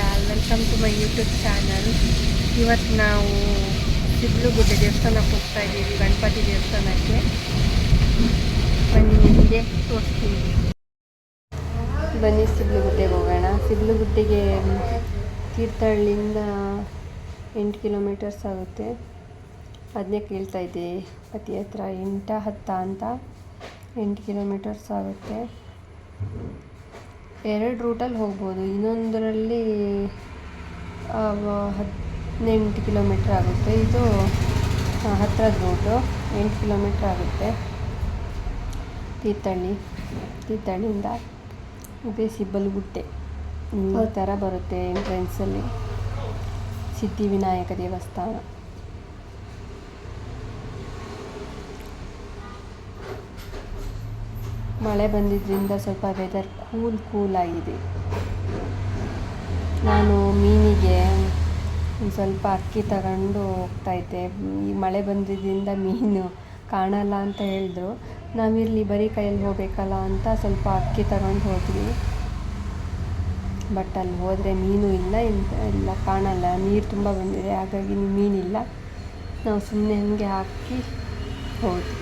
All welcome to my YouTube channel. ಇವತ್ತು ನಾವು ಸಿದ್ಲುಗುಡ್ಡೆ ದೇವಸ್ಥಾನಕ್ಕೆ ಹೋಗ್ತಾ ಇದ್ದೀವಿ, ಗಣಪತಿ ದೇವಸ್ಥಾನಕ್ಕೆ. ಬನ್ನಿ ನಿಮಗೆ ತೋರಿಸ್ತೀನಿ. ಬನ್ನಿ ಸಿದ್ಲುಗುಡ್ಡೆಗೆ ಹೋಗೋಣ. ಸಿದ್ಲುಗುಡ್ಡೆಗೆ ತೀರ್ಥಹಳ್ಳಿಯಿಂದ 8 ಕಿಲೋಮೀಟರ್ಸ್ ಆಗುತ್ತೆ. ಅದನ್ನೇ ಕೇಳ್ತಾ ಇದ್ದೆ ಪತಿ ಹತ್ರ, 8-10 ಅಂತ. 8 ಕಿಲೋಮೀಟರ್ಸ್ ಆಗುತ್ತೆ. 2 ರೂಟಲ್ಲಿ ಹೋಗ್ಬೋದು. ಇನ್ನೊಂದರಲ್ಲಿ 18 ಕಿಲೋಮೀಟ್ರ್ ಆಗುತ್ತೆ. ಇದು ಹತ್ತಿರದ ರೂಟು, 8 ಕಿಲೋಮೀಟ್ರ್ ಆಗುತ್ತೆ. ತೀರ್ಥಹಳ್ಳಿಯಿಂದ ಇದೇ ಸಿಬ್ಬಲುಗುಡ್ಡೆ ಈ ಥರ ಬರುತ್ತೆ. ಎಂಟ್ರೆನ್ಸಲ್ಲಿ ಸಿದ್ಧಿವಿನಾಯಕ ದೇವಸ್ಥಾನ. ಮಳೆ ಬಂದಿದ್ದರಿಂದ ಸ್ವಲ್ಪ ವೆದರ್ ಕೂಲ್ ಆಗಿದೆ. ನಾನು ಮೀನಿಗೆ ಒಂದು ಸ್ವಲ್ಪ ಅಕ್ಕಿ ತಗೊಂಡು ಹೋಗ್ತಾಯಿದ್ದೆ. ಈ ಮಳೆ ಬಂದಿದ್ದರಿಂದ ಮೀನು ಕಾಣಲ್ಲ ಅಂತ ಹೇಳಿದ್ರು. ನಾವಿರಲಿ ಬರೀ ಕೈಯಲ್ಲಿ ಹೋಗಬೇಕಲ್ಲ ಅಂತ ಸ್ವಲ್ಪ ಅಕ್ಕಿ ತಗೊಂಡು ಹೋದ್ವಿ. ಬಟ್ ಅಲ್ಲಿ ಹೋದರೆ ಮೀನು ಇಲ್ಲ, ಕಾಣಲ್ಲ. ನೀರು ತುಂಬ ಬಂದಿದೆ, ಹಾಗಾಗಿ ಮೀನಿಲ್ಲ. ನಾವು ಸುಮ್ಮನೆ ಹಾಗೆ ಹಾಕಿ ಹೋದ್ವಿ.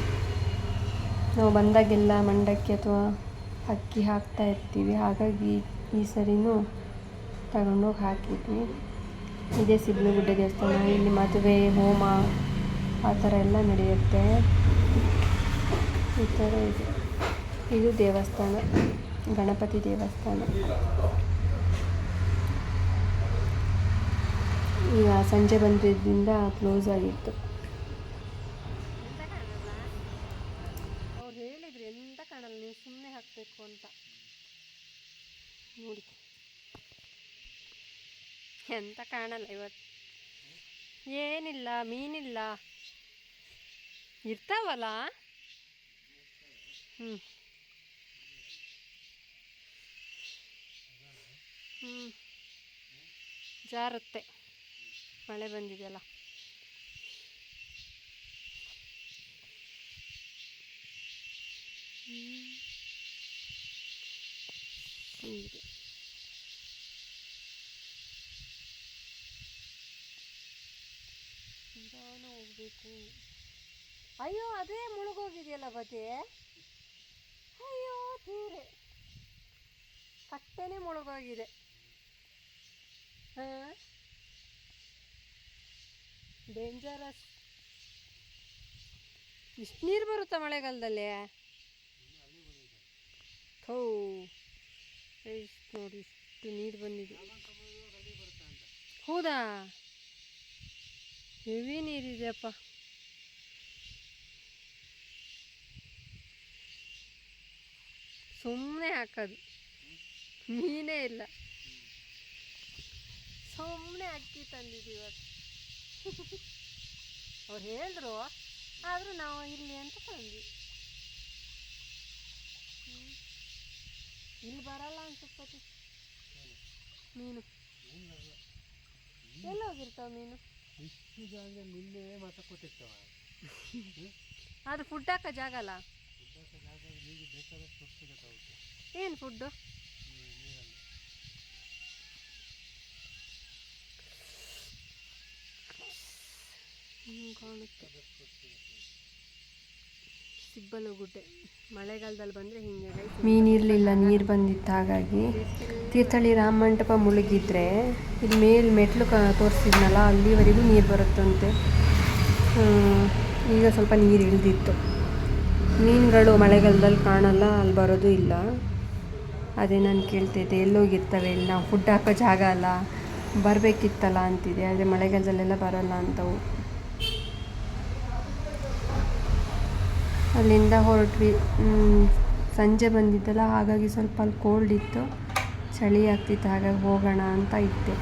ನಾವು ಬಂದಾಗೆಲ್ಲ ಮಂಡಕ್ಕಿ ಅಥವಾ ಅಕ್ಕಿ ಹಾಕ್ತಾ ಇರ್ತೀವಿ, ಹಾಗಾಗಿ ಈ ಸರಿನೂ ತಗೊಂಡೋಗಿ ಹಾಕಿದ್ವಿ. ಇದೇ ಸಿದ್ಲುಗುಡ್ಡೆ ದೇವಸ್ಥಾನ. ಇಲ್ಲಿ ಮದುವೆ, ಹೋಮ ಆ ಥರ ಎಲ್ಲ ನಡೆಯುತ್ತೆ. ಈ ಥರ ಇದೆ. ಇದು ದೇವಸ್ಥಾನ, ಗಣಪತಿ ದೇವಸ್ಥಾನ. ಈಗ ಸಂಜೆ ಬಂದಿದ್ದರಿಂದ ಕ್ಲೋಸ್ ಆಗಿತ್ತು. ಅವ್ರು ಹೇಳಿದ್ರು ಎಂತ ಕಾಣಲ್ಲ, ನೀವು ಸುಮ್ಮನೆ ಹಾಕಬೇಕು ಅಂತ. ನೋಡಿ ಎಂತ ಕಾಣಲ್ಲ ಇವತ್ತು. ಏನಿಲ್ಲ, ಮೀನಿಲ್ಲ. ಇರ್ತಾವಲ್ಲ. ಜಾರುತ್ತೆ, ಮಳೆ ಬಂದಿದೆಯಲ್ಲ. ಹೀಗೆ ನಿಧಾನ ಹೋಗ್ಬೇಕು. ಅಯ್ಯೋ, ಅದೇ ಮುಳುಗೋಗಿದೆಯಲ್ಲ ಬದೇ. ಅಯ್ಯೋ ತೀರೆ ಕಟ್ಟೆನೇ ಮುಳುಗೋಗಿದೆ. ಡೇಂಜರಸ್. ಇಷ್ಟು ನೀರು ಬರುತ್ತಾ ಮಳೆಗಾಲದಲ್ಲಿ? ನೋಡಿ ಇಷ್ಟು ನೀರು ಬಂದಿದೆ. ಹೌದಾ? ಹೆವಿ ನೀರಿದೆಯಪ್ಪ. ಸುಮ್ಮನೆ ಹಾಕೋದು, ಮೀನೇ ಇಲ್ಲ. ಸುಮ್ಮನೆ ಅಕ್ಕಿ ತಂದಿದ್ದೀವಿ ಇವತ್ತು. ಅವ್ರು ಹೇಳಿದ್ರು, ಆದರೂ ನಾವು ಇಲ್ಲಿ ಅಂತ ತಂದ್ವಿ. ಇಲ್ಲಿ ಬರಲ್ಲ ಅನ್ಸುತ್ತೆ ಮೀನು. ಎಲ್ಲೋಗಿರ್ತಾವ ಮೀನು? ಅದು ಫುಡ್ ಹಾಕೋ ಜಾಗ ಅಲ್ಲ. ಏನು ಫುಡ್ಡು? ಕಾಣುತ್ತೆ. ಸಿಬ್ಬಲುಗುಡ್ಡೆ ಮಳೆಗಾಲದಲ್ಲಿ ಬಂದರೆ ಹಿಂಗೆ ಮೀನಿರಲಿಲ್ಲ, ನೀರು ಬಂದಿತ್ತು. ಹಾಗಾಗಿ ತೀರ್ಥಹಳ್ಳಿ ರಾಮ ಮಂಟಪ ಮುಳುಗಿದ್ರೆ ಇಲ್ಲಿ ಮೆಟ್ಲು ತೋರಿಸಿದ್ನಲ್ಲ, ಅಲ್ಲಿವರೆಗೂ ನೀರು ಬರುತ್ತಂತೆ. ಈಗ ಸ್ವಲ್ಪ ನೀರು ಇಳಿದಿತ್ತು. ಮೀನುಗಳು ಮಳೆಗಾಲದಲ್ಲಿ ಕಾಣಲ್ಲ, ಅಲ್ಲಿ ಬರೋದು ಇಲ್ಲ. ಅದೇ ನಾನು ಕೇಳ್ತಿದ್ದೆ, ಎಲ್ಲೋಗಿರ್ತವೆ, ಇಲ್ಲಿ ನಾವು ಫುಡ್ ಹಾಕೋ ಜಾಗ ಅಲ್ಲ, ಬರಬೇಕಿತ್ತಲ್ಲ ಅಂತಿದೆ. ಆದರೆ ಮಳೆಗಾಲದಲ್ಲೆಲ್ಲ ಬರೋಲ್ಲ ಅಂತವು. ಅಲ್ಲಿಂದ ಹೊರಟ್ವಿ. ಸಂಜೆ ಬಂದಿದ್ದಲ್ಲ, ಹಾಗಾಗಿ ಸ್ವಲ್ಪ ಅಲ್ಲಿ ಕೋಲ್ಡ್ ಇತ್ತು, ಚಳಿ ಆಗ್ತಿತ್ತು. ಹಾಗಾಗಿ ಹೋಗೋಣ ಅಂತ ಇದ್ದೆ.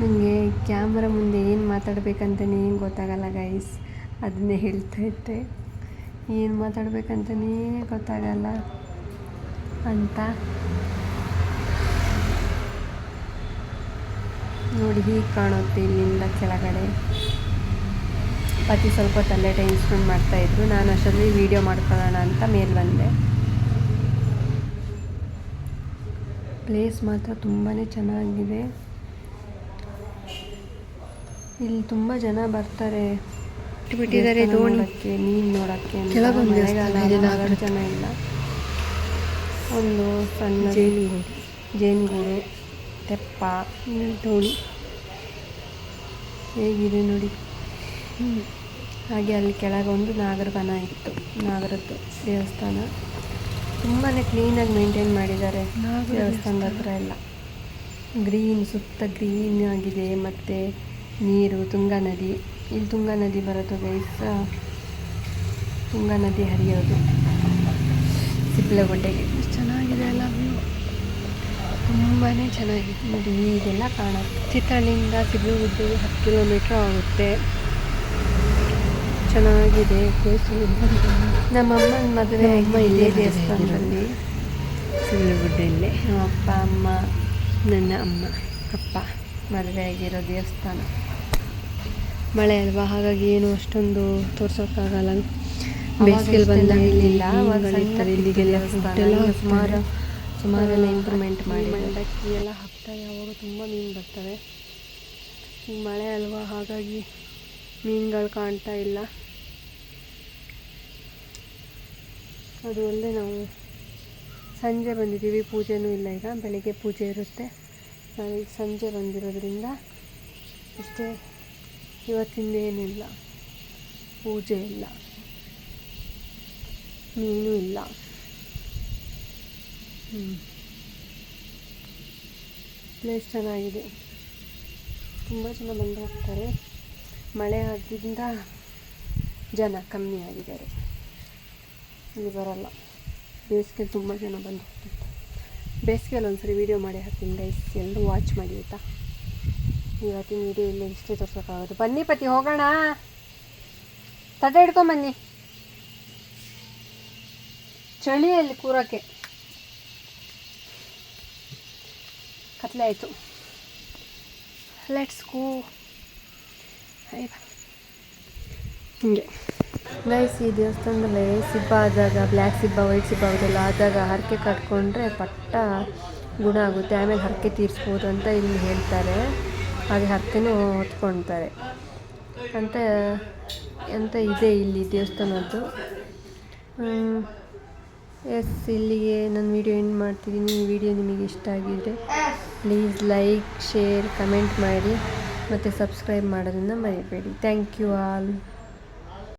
ನನಗೆ ಕ್ಯಾಮ್ರಾ ಮುಂದೆ ಏನು ಮಾತಾಡಬೇಕಂತಲೇ ಏನು ಗೊತ್ತಾಗಲ್ಲ ಗೈಸ್. ಅದನ್ನೇ ಹೇಳ್ತಾ ಇದ್ದೆ, ಏನು ಮಾತಾಡಬೇಕಂತಲೇ ಗೊತ್ತಾಗಲ್ಲ ಅಂತ. ನೋಡಿ ಹೀಗೆ ಕಾಣುತ್ತೆ ಇಲ್ಲಿಂದ ಕೆಳಗಡೆ. ಪತಿ ಸ್ವಲ್ಪ ತಲೆ ಟೈಮ್ ಸ್ಪೆಂಡ್ ಮಾಡ್ತಾಯಿದ್ರು. ನಾನು ಅಷ್ಟರಲ್ಲಿ ವೀಡಿಯೋ ಮಾಡ್ಕೊಳ್ಳೋಣ ಅಂತ ಮೇಲೆ ಬಂದೆ. ಪ್ಲೇಸ್ ಮಾತ್ರ ತುಂಬಾ ಚೆನ್ನಾಗಿದೆ. ಇಲ್ಲಿ ತುಂಬ ಜನ ಬರ್ತಾರೆ ನೋಡೋಕ್ಕೆ, ಮೀನು ನೋಡೋಕ್ಕೆ. ಮಳೆಗಾಲ ಆದರೂ ಜನ ಇಲ್ಲ. ಒಂದು ಸಣ್ಣ ಜೇನುಗೂಡು, ತೆಪ್ಪ, ದೋಣಿ ಹೇಗಿದೆ ನೋಡಿ. ಹಾಗೆ ಅಲ್ಲಿ ಕೆಳಗೊಂದು ನಾಗರಬನ ಇತ್ತು, ನಾಗರದ್ದು ದೇವಸ್ಥಾನ. ತುಂಬಾ ಕ್ಲೀನಾಗಿ ಮೇಂಟೈನ್ ಮಾಡಿದ್ದಾರೆ ದೇವಸ್ಥಾನದ ಹತ್ರ ಎಲ್ಲ. ಸುತ್ತ ಗ್ರೀನ್ ಆಗಿದೆ. ಮತ್ತು ನೀರು, ತುಂಗಾ ನದಿ. ಇಲ್ಲಿ ತುಂಗಾ ನದಿ ಬರೋದು ಗೈಸ್. ತುಂಗಾ ನದಿ ಹರಿಯೋದು ಸಿಬ್ಲಗುಡ್ಡೆಗೆ. ಚೆನ್ನಾಗಿದೆ ಅಲ್ಲ ವ್ಯೂ, ತುಂಬಾ ಚೆನ್ನಾಗಿದೆ ನೋಡಿ. ಈಗೆಲ್ಲ ಕಾಣುತ್ತೆ. ಚಿತ್ರಳ್ಳಿಯಿಂದ ಸಿಬ್ಲಗುಡ್ಡೆಗೆ 10 ಕಿಲೋಮೀಟ್ರ್ ಆಗುತ್ತೆ. ಚೆನ್ನಾಗಿದೆ ಪ್ಲೇಸು. ನಮ್ಮಮ್ಮನ ಮದುವೆ ಇಲ್ಲೇ ದೇವಸ್ಥಾನದಲ್ಲಿ, ಸಿಬ್ಲಗುಡ್ಡೆಯಲ್ಲೇ. ನಮ್ಮ ಅಪ್ಪ ಅಮ್ಮ, ನನ್ನ ಅಮ್ಮ ಅಪ್ಪ ಮದುವೆ ಆಗಿರೋ ದೇವಸ್ಥಾನ. ಮಳೆ ಅಲ್ವಾ, ಹಾಗಾಗಿ ಏನು ಅಷ್ಟೊಂದು ತೋರ್ಸೋಕ್ಕಾಗಲ್ಲ. ಬೇಸಿಗೆಯಲ್ಲಿ ಬಂದಾಗ ಇಲ್ಲಿಲ್ಲ, ಇಲ್ಲಿಗೆಲ್ಲ ಸುಮಾರೆಲ್ಲ ಇಂಪ್ರೂವ್ಮೆಂಟ್ ಮಾಡಿ ಮಂಡಕ್ಕಿ ಎಲ್ಲ ಹಾಕ್ತಾರೆ. ಯಾವಾಗ ತುಂಬ ಮೀನು ಬರ್ತವೆ. ಈಗ ಮಳೆ ಅಲ್ವಾ, ಹಾಗಾಗಿ ಮೀನುಗಳು ಕಾಣ್ತಾ ಇಲ್ಲ. ಅದು ಅಲ್ಲದೆ ನಾವು ಸಂಜೆ ಬಂದಿದ್ದೀವಿ, ಪೂಜೆನೂ ಇಲ್ಲ. ಈಗ ಬೆಳಿಗ್ಗೆ ಪೂಜೆ ಇರುತ್ತೆ. ನಾವು ಸಂಜೆ ಬಂದಿರೋದ್ರಿಂದ ಅಷ್ಟೇ. ಇವತ್ತಿಂದೇನಿಲ್ಲ, ಪೂಜೆ ಇಲ್ಲ, ಮೀನು ಇಲ್ಲ. ಪ್ಲೇಸ್ ಚೆನ್ನಾಗಿದೆ. ತುಂಬ ಜನ ಬಂದು ಹೋಗ್ತಾರೆ. ಮಳೆ ಆದ್ದರಿಂದ ಜನ ಕಮ್ಮಿ ಆಗಿದ್ದಾರೆ, ಇಲ್ಲಿ ಬರಲ್ಲ. ಬೇಸಿಗೆ ತುಂಬ ಜನ ಬಂದು ಹೋಗ್ತಿರ್ತಾರೆ. ಬೇಸಿಗೆಯಲ್ಲಿ ಒಂದ್ಸರಿ ವೀಡಿಯೋ ಮಾಡಿ ಹಾಕ್ತೀನಿ ಗೈಸ್, ಎಲ್ಲರೂ ವಾಚ್ ಮಾಡಿ ಆಯಿತಾ. ಇವತ್ತಿನ ವೀಡಿಯೋ ಇಲ್ಲೇ ಇಷ್ಟೇ ತೋರ್ಸೋಕ್ಕಾಗೋದು. ಬನ್ನಿ ಪತಿ, ಹೋಗೋಣ. ತಟ್ಟೆ ಹಿಡ್ಕೊಂಬನ್ನಿ, ಚಳಿಯಲ್ಲಿ ಕೂರೋಕ್ಕೆ. ಕತ್ಲೆ ಆಯಿತು. Let's go. ಹಿಂಗೆ ಗೈಸ್, ಈ ದೇವಸ್ಥಾನದಲ್ಲಿ ಸಿಬ್ಬ ಆದಾಗ, ಬ್ಲ್ಯಾಕ್ ಸಿಬ್ಬ, ವೈಟ್ ಸಿಬ್ಬ ಅದೆಲ್ಲ ಆದಾಗ ಹರಕೆ ಕಟ್ಕೊಂಡ್ರೆ ಪಟ್ಟ ಗುಣ ಆಗುತ್ತೆ. ಆಮೇಲೆ ಹರಕೆ ತೀರಿಸ್ಬೋದು ಅಂತ ಇಲ್ಲಿ ಹೇಳ್ತಾರೆ. ಹಾಗೆ ಹರಕೆನೂ ಹೊತ್ಕೊಳ್ತಾರೆ ಅಂತ ಇದೆ ಇಲ್ಲಿ ದೇವಸ್ಥಾನದ್ದು. ಇಲ್ಲಿಗೆ ನನ್ನ ವೀಡಿಯೋ ಎಂಡ್ ಮಾಡ್ತಿದ್ದೀನಿ. ಈ ವಿಡಿಯೋ ನಿಮಗೆ ಇಷ್ಟ ಆಗಿದ್ದರೆ ಪ್ಲೀಸ್ ಲೈಕ್, ಶೇರ್, ಕಮೆಂಟ್ ಮಾಡಿ ಮತ್ತು ಸಬ್ಸ್ಕ್ರೈಬ್ ಮಾಡೋದನ್ನು ಮರಿಬೇಡಿ. Thank you all.